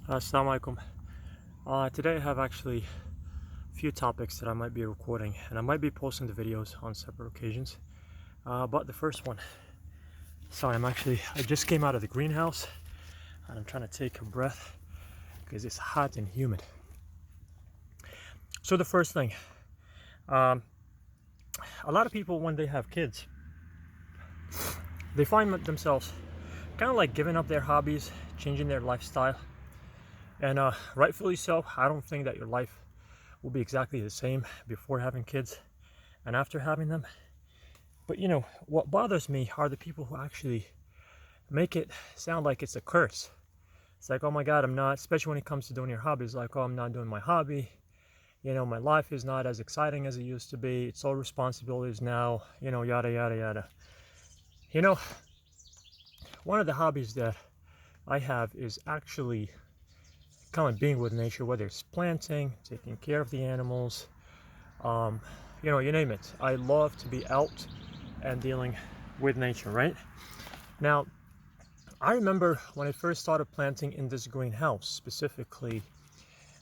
Assalamu alaikum. Today I have actually a few topics that I might be recording, and I might be posting the videos on separate occasions. But the first one, sorry, I just came out of the greenhouse and I'm trying to take a breath because it's hot and humid. So the first thing, um, a lot of people when they have kids, they find themselves kind of like giving up their hobbies, changing their lifestyle, and rightfully so. I don't think that your life will be exactly the same before having kids and after having them. But you know, what bothers me are the people who actually make it sound like it's a curse. It's like, oh my God, I'm not, especially when it comes to doing your hobbies, like, oh, I'm not doing my hobby. You know, my life is not as exciting as it used to be. It's all responsibilities now, you know, yada, yada, yada. You know, one of the hobbies that I have is actually kind of being with nature, whether it's planting, taking care of the animals, um, you know, you name it. I love to be out and dealing with nature, right? Now, I remember when I first started planting in this greenhouse specifically,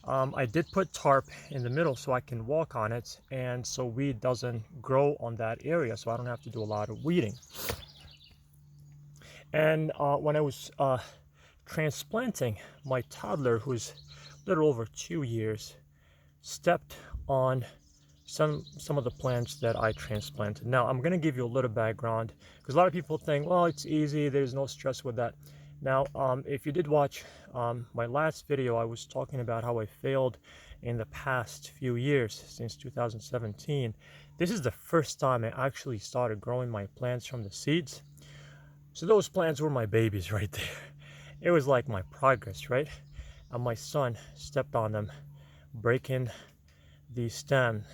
I did put tarp in the middle so I can walk on it and so weed doesn't grow on that area, so I don't have to do a lot of weeding. And when I was transplanting, my toddler, who's a little over 2 years, stepped on some of the plants that I transplanted. Now I'm going to give you a little background because a lot of people think, well, it's easy, there's no stress with that. Now, if you did watch my last video, I was talking about how I failed in the past few years since 2017. This is the first time I actually started growing my plants from the seeds. So those plants were my babies right there. It was like my progress, right? And my son stepped on them, breaking the stem.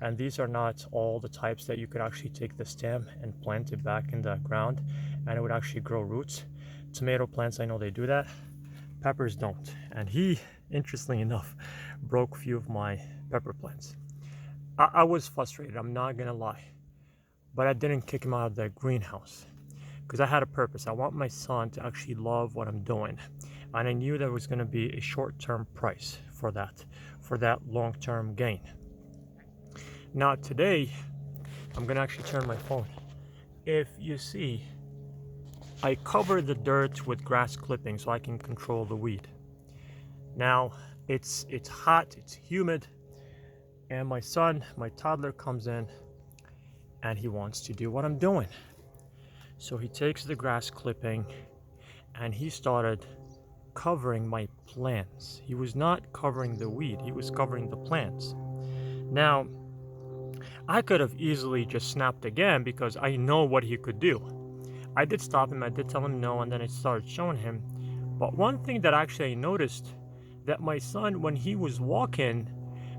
And these are not all the types that you could actually take the stem and plant it back in the ground and it would actually grow roots. Tomato plants, I know they do that. Peppers don't. And he, interestingly enough, broke a few of my pepper plants. I was frustrated, I'm not gonna lie. But I didn't kick him out of the greenhouse because I had a purpose. I want my son to actually love what I'm doing. And I knew there was gonna be a short-term price for that long-term gain. Now today, I'm gonna actually turn my phone. If you see, I cover the dirt with grass clippings so I can control the weed. Now, it's hot, it's humid, and my son, my toddler comes in and he wants to do what I'm doing. So he takes the grass clipping and he started covering my plants. He was not covering the weed, he was covering the plants. Now, I could have easily just snapped again because I know what he could do. I did stop him, I did tell him no, and then I started showing him. But one thing that actually I noticed, that my son, when he was walking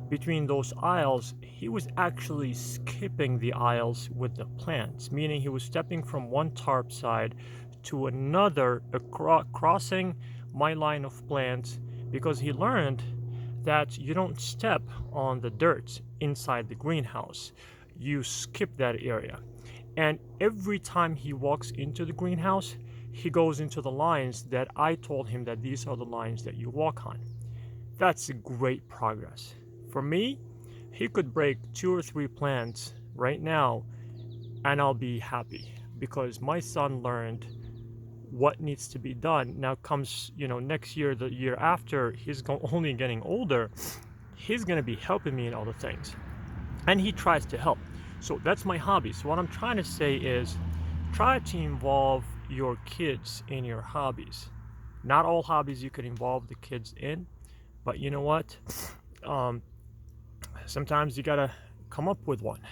between those aisles, he was actually skipping the aisles with the plants, meaning he was stepping from one tarp side to another, crossing my line of plants, because he learned that you don't step on the dirt inside the greenhouse, you skip that area. And every time he walks into the greenhouse, he goes into the lines that I told him that these are the lines that you walk on. That's a great progress. For me, he could break 2 or 3 plants right now and I'll be happy because my son learned what needs to be done. Now comes, you know, next year, the year after, he's only getting older, he's going to be helping me in other things. And he tries to help. So that's my hobby. So what I'm trying to say is try to involve your kids in your hobbies. Not all hobbies you could involve the kids in, but you know what? Sometimes you gotta come up with one.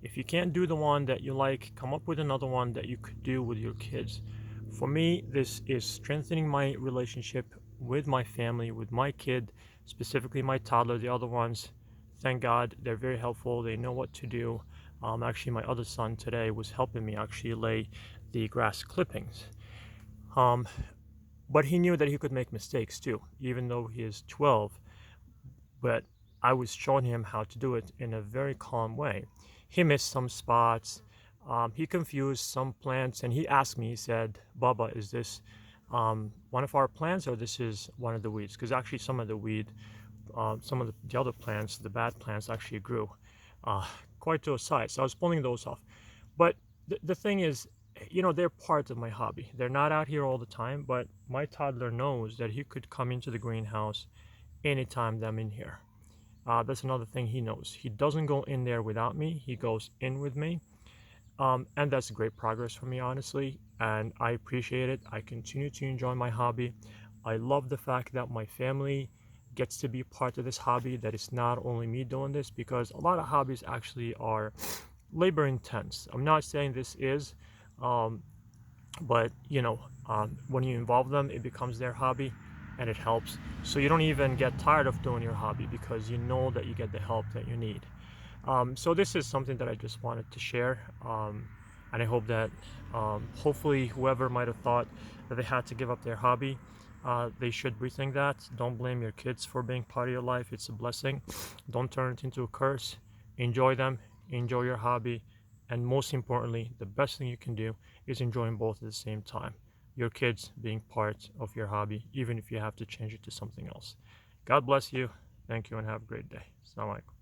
If you can't do the one that you like, come up with another one that you could do with your kids. For me, this is strengthening my relationship with my family, with my kid, specifically my toddler. The other ones, thank God, they're very helpful. They know what to do. Actually, my other son today was helping me actually lay the grass clippings. But he knew that he could make mistakes too, even though he is 12. But I was showing him how to do it in a very calm way. He missed some spots. He confused some plants, and he asked me, he said, Baba, is this one of our plants, or this is one of the weeds? Because actually some of the weed, some of the other plants, the bad plants actually grew uh, quite to a size. So I was pulling those off. But the thing is, they're part of my hobby. They're not out here all the time, but my toddler knows that he could come into the greenhouse anytime that I'm in here. That's another thing he knows. He doesn't go in there without me. He goes in with me. And that's great progress for me, honestly. And I appreciate it. I continue to enjoy my hobby. I love the fact that my family gets to be part of this hobby, that it's not only me doing this, because a lot of hobbies actually are labor intense. I'm not saying this is, um, but when you involve them, it becomes their hobby and it helps. So you don't even get tired of doing your hobby because you know that you get the help that you need. So this is something that I just wanted to share, and I hope that hopefully whoever might have thought that they had to give up their hobby, they should rethink that. Don't blame your kids for being part of your life. It's a blessing. Don't turn it into a curse. Enjoy them, enjoy your hobby, and most importantly, the best thing you can do is enjoying both at the same time. Your kids being part of your hobby, even if you have to change it to something else. God bless you. Thank you and have a great day. Assalamu alaikum.